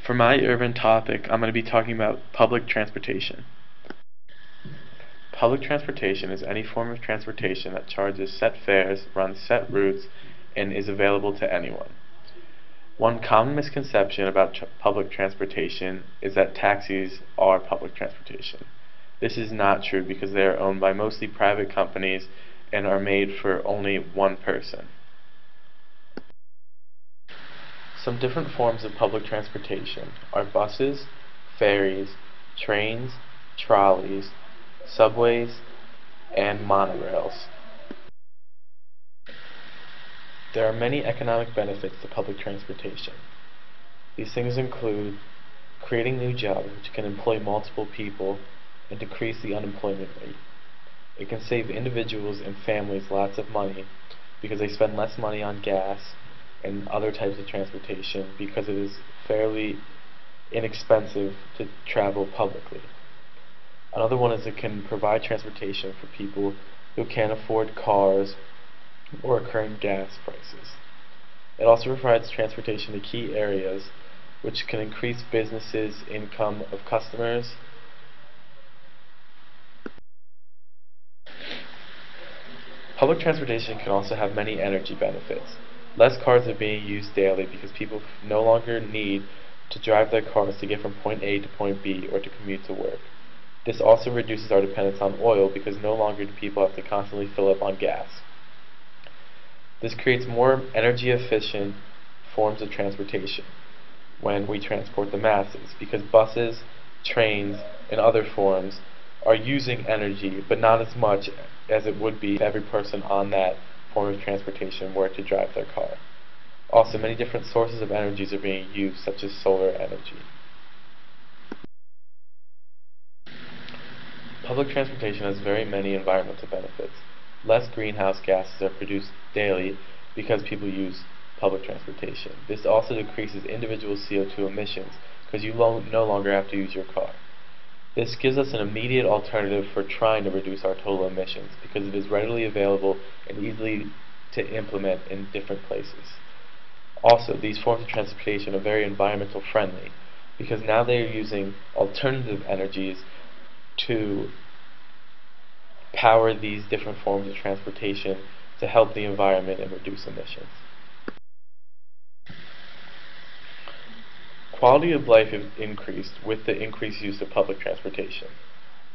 For my urban topic, I'm going to be talking about public transportation. Public transportation is any form of transportation that charges set fares, runs set routes, and is available to anyone. One common misconception about public transportation is that taxis are public transportation. This is not true because they are owned by mostly private companies and are made for only one person. Some different forms of public transportation are buses, ferries, trains, trolleys, subways, and monorails. There are many economic benefits to public transportation. These things include creating new jobs which can employ multiple people and decrease the unemployment rate. It can save individuals and families lots of money because they spend less money on gas and other types of transportation because it is fairly inexpensive to travel publicly. Another one is it can provide transportation for people who can't afford cars or current gas prices. It also provides transportation to key areas which can increase businesses' income of customers. Public transportation can also have many energy benefits. Less cars are being used daily because people no longer need to drive their cars to get from point A to point B or to commute to work. This also reduces our dependence on oil because no longer do people have to constantly fill up on gas. This creates more energy efficient forms of transportation when we transport the masses because buses, trains, and other forms are using energy but not as much as it would be if every person on that form of transportation were to drive their car. Also, many different sources of energies are being used, such as solar energy. Public transportation has very many environmental benefits. Less greenhouse gases are produced daily because people use public transportation. This also decreases individual CO2 emissions because you no longer have to use your car. This gives us an immediate alternative for trying to reduce our total emissions because it is readily available and easily to implement in different places. Also, these forms of transportation are very environmental friendly because now they are using alternative energies to power these different forms of transportation to help the environment and reduce emissions. Quality of life is increased with the increased use of public transportation.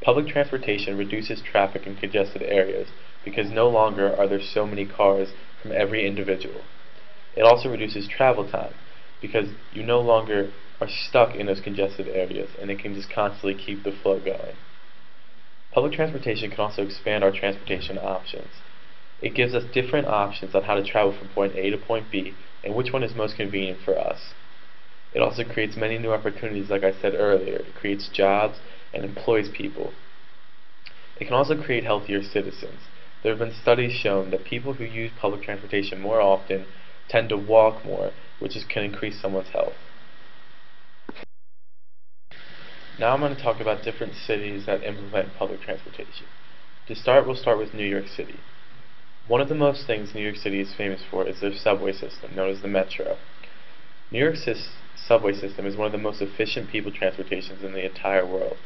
Public transportation reduces traffic in congested areas because no longer are there so many cars from every individual. It also reduces travel time because you no longer are stuck in those congested areas and it can just constantly keep the flow going. Public transportation can also expand our transportation options. It gives us different options on how to travel from point A to point B and which one is most convenient for us. It also creates many new opportunities, like I said earlier. It creates jobs and employs people. It can also create healthier citizens. There have been studies shown that people who use public transportation more often tend to walk more, which can increase someone's health. Now I'm going to talk about different cities that implement public transportation. To start, we'll start with New York City. One of the most things New York City is famous for is their subway system, known as the Metro. New York's subway system is one of the most efficient people transportations in the entire world.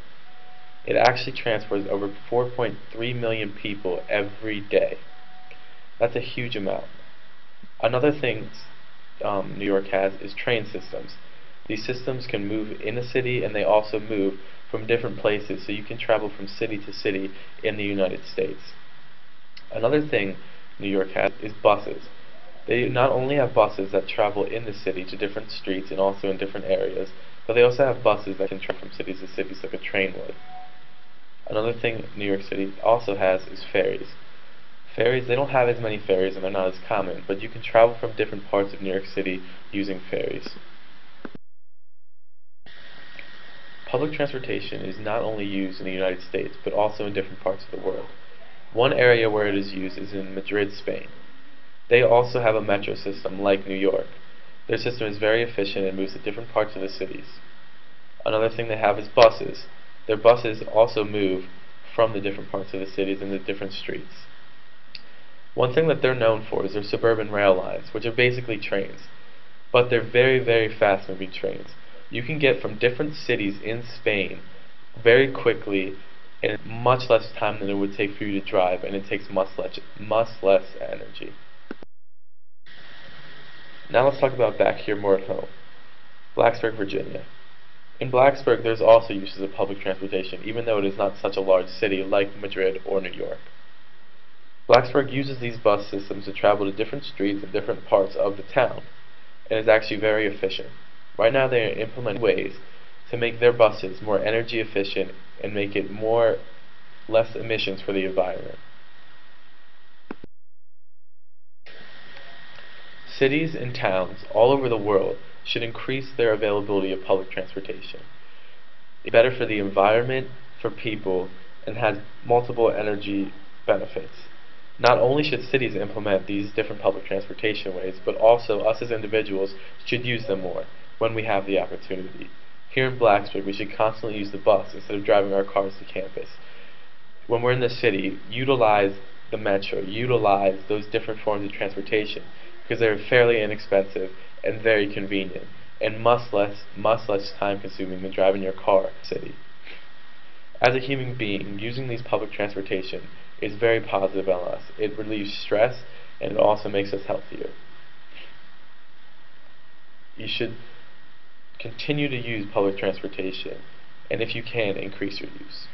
It actually transports over 4.3 million people every day. That's a huge amount. Another thing New York has is train systems. These systems can move in a city and they also move from different places, so you can travel from city to city in the United States. Another thing New York has is buses. They not only have buses that travel in the city to different streets and also in different areas, but they also have buses that can travel from cities to cities like a train would. Another thing New York City also has is ferries. Ferries, they don't have as many ferries and they're not as common, but you can travel from different parts of New York City using ferries. Public transportation is not only used in the United States, but also in different parts of the world. One area where it is used is in Madrid, Spain. They also have a metro system like New York. Their system is very efficient and moves to different parts of the cities. Another thing they have is buses. Their buses also move from the different parts of the cities and the different streets. One thing that they're known for is their suburban rail lines, which are basically trains. But they're very, very fast moving trains. You can get from different cities in Spain very quickly in much less time than it would take for you to drive, and it takes much less energy. Now let's talk about back here more at home. Blacksburg, Virginia. In Blacksburg, there's also uses of public transportation, even though it is not such a large city like Madrid or New York. Blacksburg uses these bus systems to travel to different streets and different parts of the town, and is actually very efficient. Right now they are implementing ways to make their buses more energy efficient and make it less emissions for the environment. Cities and towns all over the world should increase their availability of public transportation. It's better for the environment, for people, and has multiple energy benefits. Not only should cities implement these different public transportation ways, but also us as individuals should use them more when we have the opportunity. Here in Blacksburg, we should constantly use the bus instead of driving our cars to campus. When we're in the city, utilize the metro, utilize those different forms of transportation, because they're fairly inexpensive and very convenient, and much less time consuming than driving your car in the city. As a human being, using these public transportation is very positive on us. It relieves stress, and it also makes us healthier. You should continue to use public transportation, and if you can, increase your use.